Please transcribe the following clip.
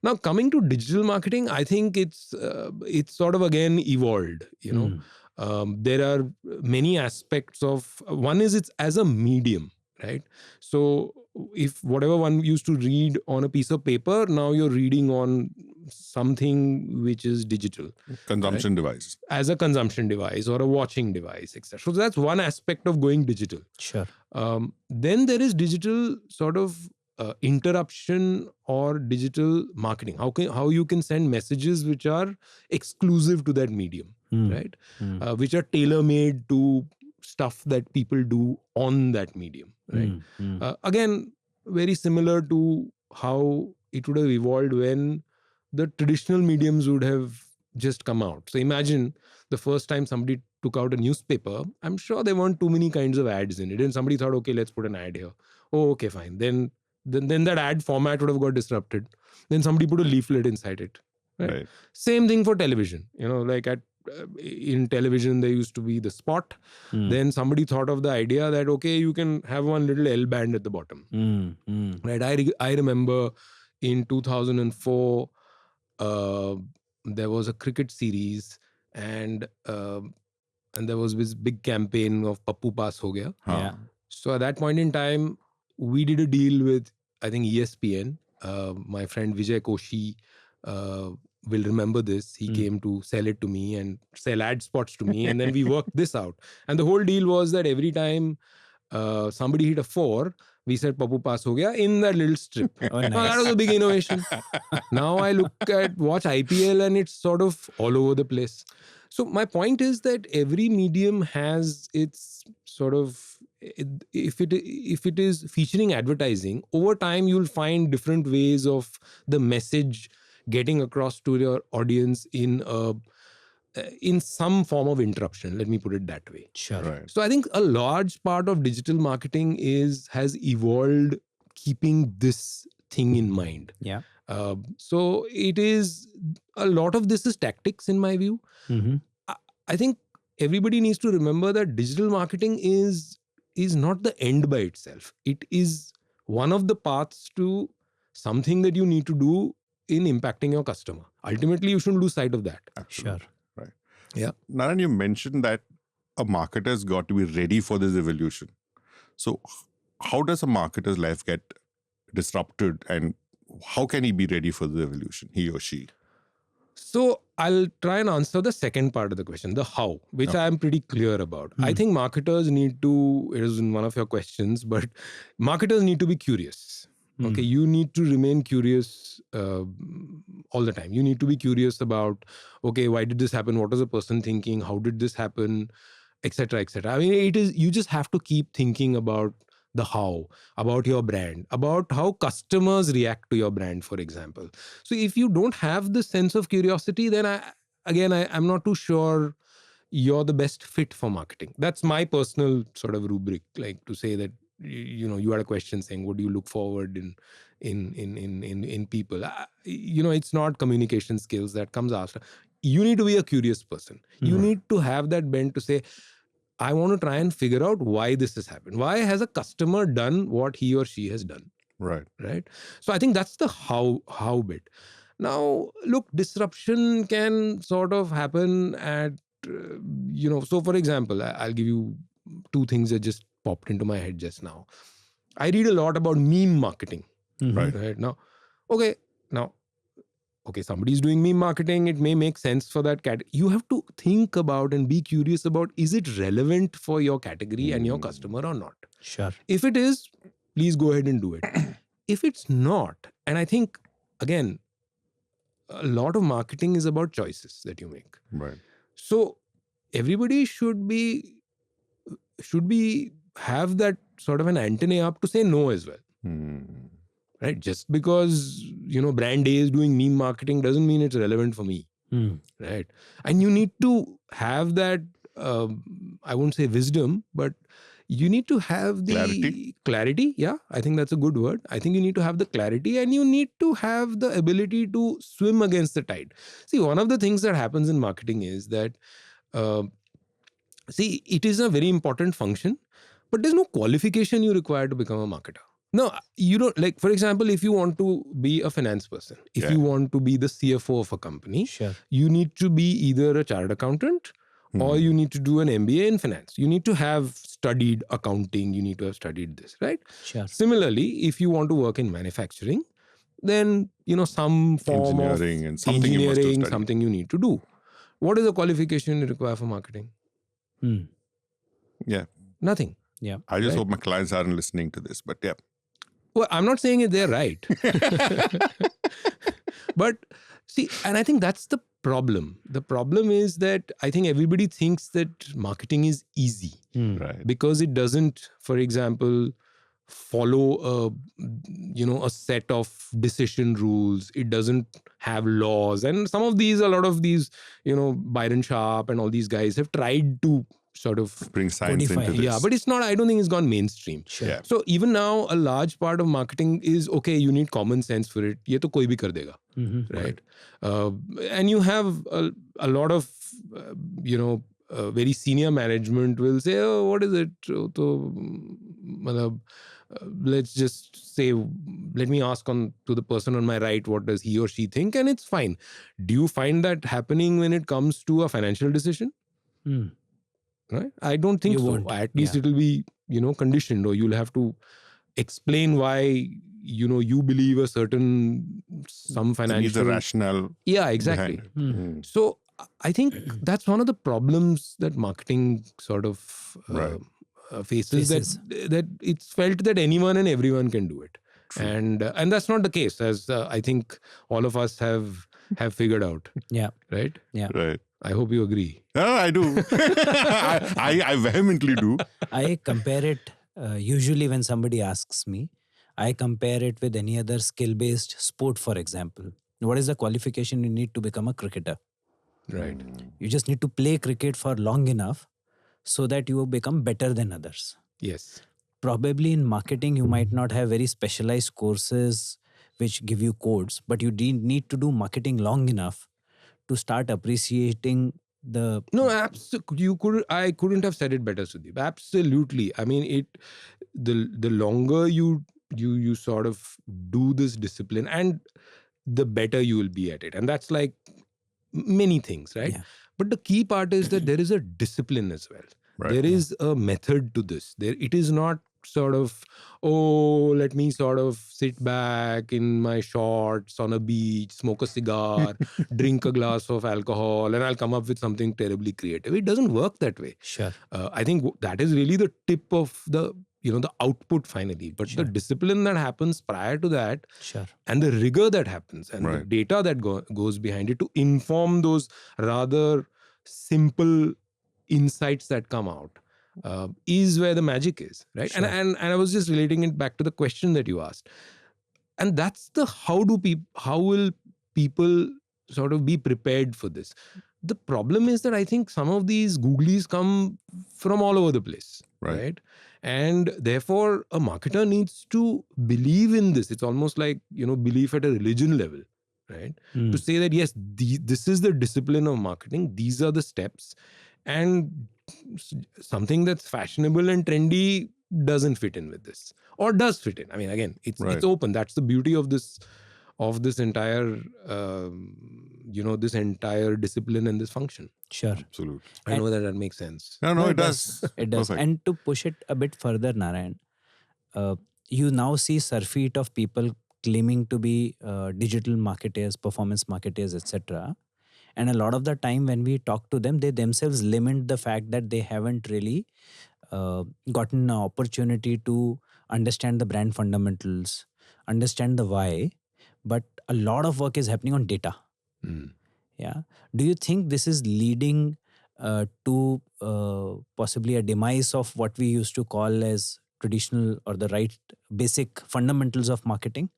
Now, coming to digital marketing, I think it's sort of again evolved. There are many aspects of, one is it's as a medium, right? So if whatever one used to read on a piece of paper, now you're reading on something which is digital. Consumption device. As a consumption device or a watching device, etc. So that's one aspect of going digital. Sure. Then there is digital sort of interruption or digital marketing. How you can send messages which are exclusive to that medium, right? Which are tailor-made to stuff that people do on that medium, right? Again, very similar to how it would have evolved when the traditional mediums would have just come out. So imagine the first time somebody took out a newspaper, I'm sure there weren't too many kinds of ads in it. And somebody thought, okay, let's put an ad here. Oh, okay, fine. Then that ad format would have got disrupted. Then somebody put a leaflet inside it. Right? Same thing for television. Like in television, there used to be the spot. Then somebody thought of the idea that, okay, you can have one little L band at the bottom. Right? I remember in 2004, there was a cricket series and there was this big campaign of Pappu Paas Ho Gaya. Yeah. So at that point in time, we did a deal with, I think, ESPN. My friend Vijay Koshi will remember this. He came to sell it to me and sell ad spots to me. And then we worked this out. And the whole deal was that every time somebody hit a 4, we said Pappu Paas Ho Gaya in that little strip. Oh, nice. Now, that was a big innovation. Now I watch IPL and it's sort of all over the place. So my point is that every medium has its sort of, if it is featuring advertising, over time you'll find different ways of the message getting across to your audience in some form of interruption. Let me put it that way. Sure. Right. So I think a large part of digital marketing has evolved keeping this thing in mind. Yeah. So it is, a lot of this is tactics in my view. I think everybody needs to remember that digital marketing is not the end by itself. It is one of the paths to something that you need to do in impacting your customer. Ultimately, you shouldn't lose sight of that. Absolutely. Sure. Right. Yeah. Narayan, you mentioned that a marketer's got to be ready for this evolution. So how does a marketer's life get disrupted and how can he be ready for the evolution, he or she? So I'll try and answer the second part of the question, the how, which I am pretty clear about. I think marketers need to, it is in one of your questions, but marketers need to be curious. Okay, you need to remain curious all the time. You need to be curious about, okay, why did this happen? What was the person thinking? How did this happen? Etc. etc. I mean, you just have to keep thinking about the how, about your brand, about how customers react to your brand, for example. So if you don't have the sense of curiosity, then I'm not too sure you're the best fit for marketing. That's my personal sort of rubric, like to say that, you had a question saying, what do you look forward in people? It's not communication skills that comes after. You need to be a curious person. You need to have that bent to say, I want to try and figure out why this has happened. Why has a customer done what he or she has done? Right. Right. So I think that's the how bit. Now, look, disruption can sort of happen at, so for example, I'll give you two things that just popped into my head just now. I read a lot about meme marketing. Right now. Okay. Somebody's doing meme marketing. It may make sense for that category. You have to think about and be curious about, is it relevant for your category and your customer or not? Sure. If it is, please go ahead and do it. If it's not, and I think, again, a lot of marketing is about choices that you make. Right. So everybody should have that sort of an antenna up to say no as well. Right? Just because, brand A is doing meme marketing doesn't mean it's relevant for me. Right? And you need to have that, I won't say wisdom, but you need to have the clarity. Yeah, I think that's a good word. I think you need to have the clarity and you need to have the ability to swim against the tide. See, one of the things that happens in marketing is that, it is a very important function, but there's no qualification you require to become a marketer. No, you don't, like, for example, if you want to be a finance person, if Yeah. you want to be the CFO of a company, Sure. you need to be either a chartered accountant or you need to do an MBA in finance. You need to have studied accounting. You need to have studied this, right? Sure. Similarly, if you want to work in manufacturing, then, some form of Engineering and something you must have engineering, studied. something you need to do. What is the qualification you require for marketing? Yeah. Nothing. Yeah. I just Right. hope my clients aren't listening to this, but yeah. Well, I'm not saying they're right. But see, and I think that's the problem. The problem is that I think everybody thinks that marketing is easy Right. because it doesn't, for example, follow a set of decision rules. It doesn't have laws. And some of these, a lot of these, Byron Sharp and all these guys have tried to sort of Bring science Codify. into this. yeah, but it's not, I don't think it's gone mainstream. Sure. Yeah. So even now, a large part of marketing is, okay, you need common sense for it. Ye to koi bhi kar dega, right? And you have a lot of, very senior management will say, oh, what is it? Let's just say, let me ask to the person on my right, what does he or she think? And it's fine. Do you find that happening when it comes to a financial decision? Right? I don't think You so. won't. At least Yeah. it will be, conditioned, or you'll have to explain why, you believe a certain, some There needs a financial. rationale Yeah, exactly. behind it. So I think that's one of the problems that marketing sort of faces. Faces. That it's felt that anyone and everyone can do it. True. And that's not the case, as I think all of us have figured out. Yeah. Right? Yeah. Right. I hope you agree. Oh, I do. I vehemently do. I compare it usually when somebody asks me, I compare it with any other skill-based sport, for example. What is the qualification you need to become a cricketer? Right. You just need to play cricket for long enough so that you will become better than others. Yes. Probably in marketing, you might not have very specialized courses which give you codes, but you need to do marketing long enough to start appreciating the... No, I couldn't have said it better, Sudeep. Absolutely. I mean, the longer you sort of do this discipline, and the better you will be at it. And that's like many things, right? Yeah. But the key part is that there is a discipline as well. Right. There is a method to this. It is not sort of, oh, let me sort of sit back in my shorts on a beach, smoke a cigar, drink a glass of alcohol, and I'll come up with something terribly creative. It doesn't work that way. Sure. I think that is really the tip of the output finally. But Sure. the discipline that happens prior to that, Sure. and the rigor that happens, and the Right. data that goes behind it to inform those rather simple insights that come out, is where the magic is, right? Sure. And I was just relating it back to the question that you asked, and that's the how will people sort of be prepared for this? The problem is that I think some of these googlies come from all over the place, right? And therefore a marketer needs to believe in this. It's almost like, belief at a religion level, right? To say that, yes, this is the discipline of marketing. These are the steps. And something that's fashionable and trendy doesn't fit in with this, or does fit in. I mean, again, it's open. That's the beauty of this entire this entire discipline and this function. Sure. Absolutely. I know that makes sense. No, it does. It does. Perfect. And to push it a bit further, Narayan, you now see surfeit of people claiming to be digital marketers, performance marketers, etc. And a lot of the time when we talk to them, they themselves lament the fact that they haven't really gotten an opportunity to understand the brand fundamentals, understand the why, but a lot of work is happening on data. Yeah. Do you think this is leading to possibly a demise of what we used to call as traditional or the right basic fundamentals of marketing?